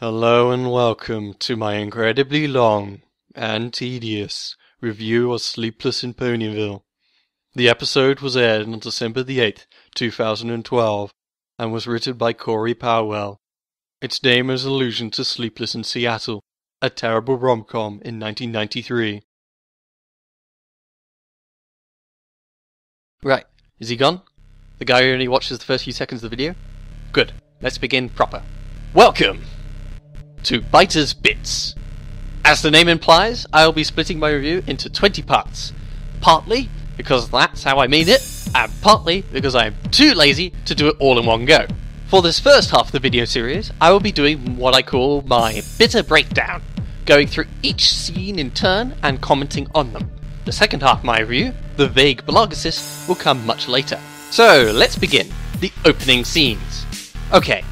Hello and welcome to my incredibly long and tedious review of Sleepless in Ponyville. The episode was aired on December the 8th, 2012, and was written by Corey Powell. Its name is an allusion to Sleepless in Seattle, a terrible rom-com in 1993. Right, is he gone? The guy who only watches the first few seconds of the video? Good, let's begin proper. Welcome to Byter's Bits. As the name implies, I will be splitting my review into 20 parts. Partly because that's how I mean it, and partly because I am too lazy to do it all in one go. For this first half of the video series, I will be doing what I call my bitter breakdown, going through each scene in turn and commenting on them. The second half of my review, the vague blog assist, will come much later. So let's begin. The opening scenes. Okay,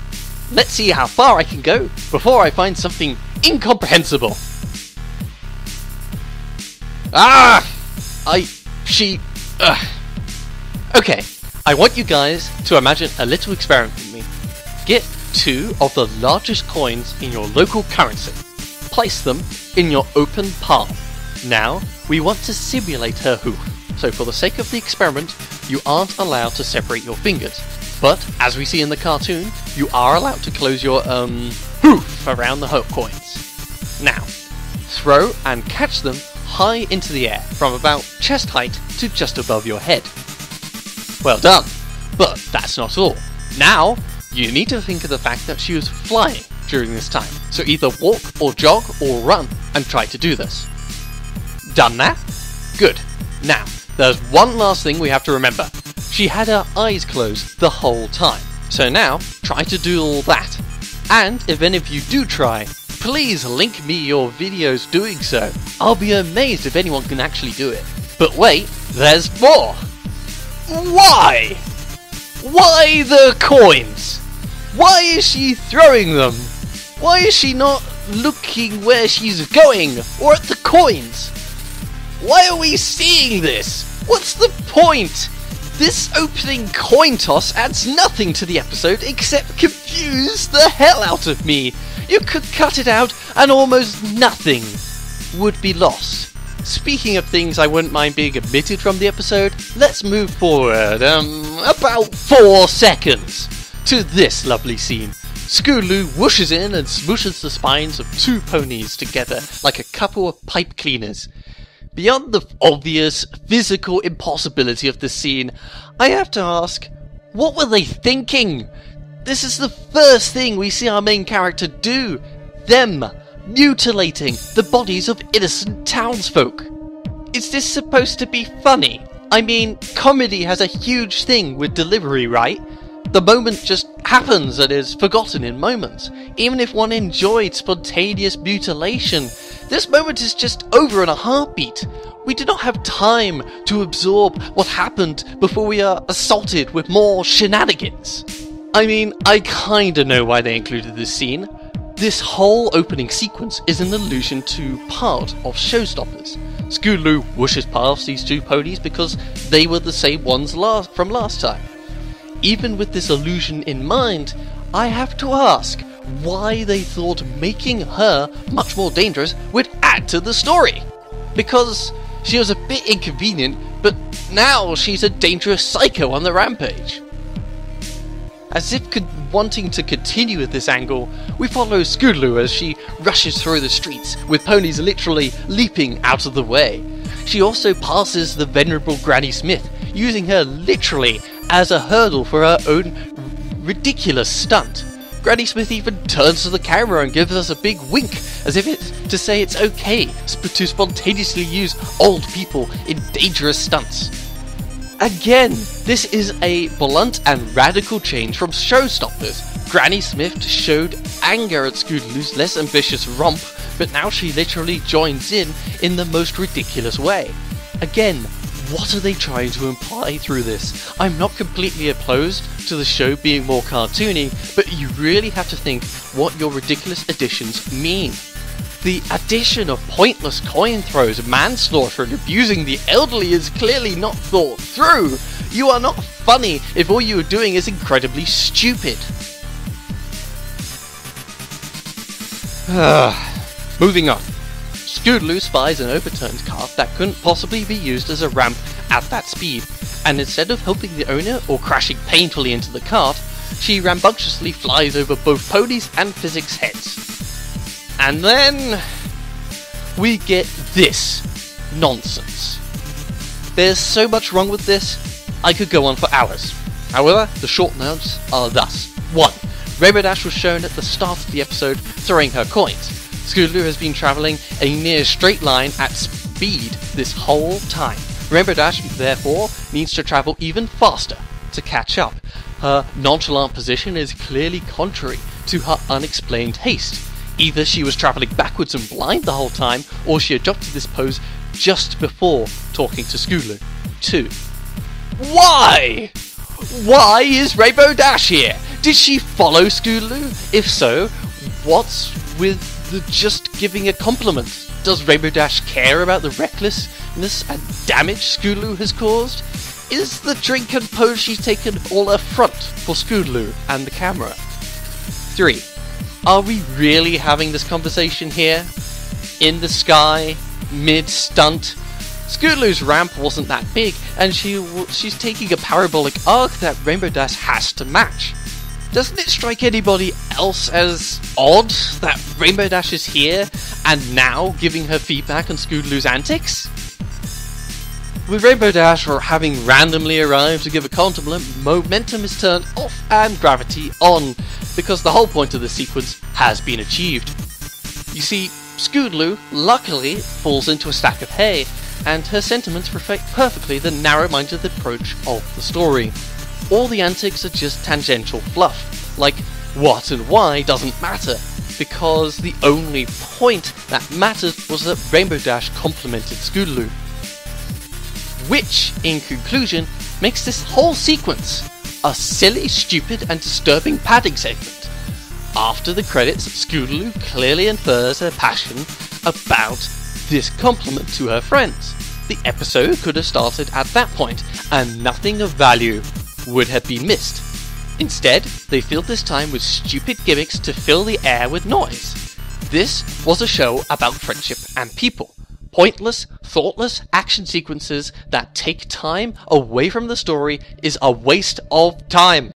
let's see how far I can go before I find something incomprehensible. Okay, I want you guys to imagine a little experiment with me. Get 2 of the largest coins in your local currency. Place them in your open palm. Now, we want to simulate her hoof. So for the sake of the experiment, you aren't allowed to separate your fingers. But, as we see in the cartoon, you are allowed to close your, hoof around the coins. Now, throw and catch them high into the air, from about chest height to just above your head. Well done! But that's not all. Now, you need to think of the fact that she was flying during this time. So either walk or jog or run and try to do this. Done that? Good. Now, there's one last thing we have to remember. She had her eyes closed the whole time. So now, try to do all that. And if any of you do try, please link me your videos doing so. I'll be amazed if anyone can actually do it. But wait, there's more! Why? Why the coins? Why is she throwing them? Why is she not looking where she's going, or at the coins? Why are we seeing this? What's the point? This opening coin toss adds nothing to the episode except confuse the hell out of me. You could cut it out and almost nothing would be lost. Speaking of things I wouldn't mind being omitted from the episode, let's move forward, about 4 seconds to this lovely scene. Scootaloo whooshes in and smooshes the spines of 2 ponies together like a couple of pipe cleaners. Beyond the obvious physical impossibility of the scene, I have to ask, what were they thinking? This is the first thing we see our main character do. Them mutilating the bodies of innocent townsfolk. Is this supposed to be funny? I mean, comedy has a huge thing with delivery, right? The moment just happens and is forgotten in moments. Even if one enjoyed spontaneous mutilation, this moment is just over in a heartbeat. We do not have time to absorb what happened before we are assaulted with more shenanigans. I mean, I kinda know why they included this scene. This whole opening sequence is an allusion to part of Showstoppers. Scootaloo whooshes past these 2 ponies because they were the same ones from last time. Even with this allusion in mind, I have to ask why they thought making her much more dangerous would add to the story. Because she was a bit inconvenient, but now she's a dangerous psycho on the rampage. As if wanting to continue with this angle, we follow Scootaloo as she rushes through the streets, with ponies literally leaping out of the way. She also passes the venerable Grannie Smith, using her literally as a hurdle for her own ridiculous stunt. Grannie Smith even turns to the camera and gives us a big wink, as if it's to say it's okay to spontaneously use old people in dangerous stunts. Again, this is a blunt and radical change from Showstoppers. Grannie Smith showed anger at Scootaloo's less ambitious romp, but now she literally joins in the most ridiculous way. Again, what are they trying to imply through this? I'm not completely opposed to the show being more cartoony, but you really have to think what your ridiculous additions mean. The addition of pointless coin throws, manslaughter, and abusing the elderly is clearly not thought through. You are not funny if all you are doing is incredibly stupid. Moving on. Scootaloo spies an overturned cart that couldn't possibly be used as a ramp at that speed, and instead of helping the owner or crashing painfully into the cart, she rambunctiously flies over both ponies and physics heads. And then we get this nonsense. There's so much wrong with this, I could go on for hours. However, the short notes are thus. 1. Rainbow Dash was shown at the start of the episode throwing her coins. Scootaloo has been travelling a near straight line at speed this whole time. Rainbow Dash, therefore, needs to travel even faster to catch up. Her nonchalant position is clearly contrary to her unexplained haste. Either she was travelling backwards and blind the whole time, or she adopted this pose just before talking to Scootaloo. 2. Why? Why is Rainbow Dash here? Did she follow Scootaloo? If so, what's with the just giving a compliment? Does Rainbow Dash care about the recklessness and damage Scootaloo has caused? Is the drink and pose she's taken all a front for Scootaloo and the camera? 3. Are we really having this conversation here? In the sky? Mid-stunt? Scootaloo's ramp wasn't that big, and she's taking a parabolic arc that Rainbow Dash has to match. Doesn't it strike anybody else as odd that Rainbow Dash is here and now giving her feedback on Scootaloo's antics? With Rainbow Dash having randomly arrived to give a compliment, momentum is turned off and gravity on, because the whole point of the sequence has been achieved. You see, Scootaloo luckily falls into a stack of hay, and her sentiments reflect perfectly the narrow-minded approach of the story. All the antics are just tangential fluff, like what and why doesn't matter, because the only point that mattered was that Rainbow Dash complimented Scootaloo. Which, in conclusion, makes this whole sequence a silly, stupid and disturbing padding segment. After the credits, Scootaloo clearly infers her passion about this compliment to her friends. The episode could have started at that point, and nothing of value would have been missed. Instead, they filled this time with stupid gimmicks to fill the air with noise. This was a show about friendship and people. Pointless, thoughtless action sequences that take time away from the story is a waste of time.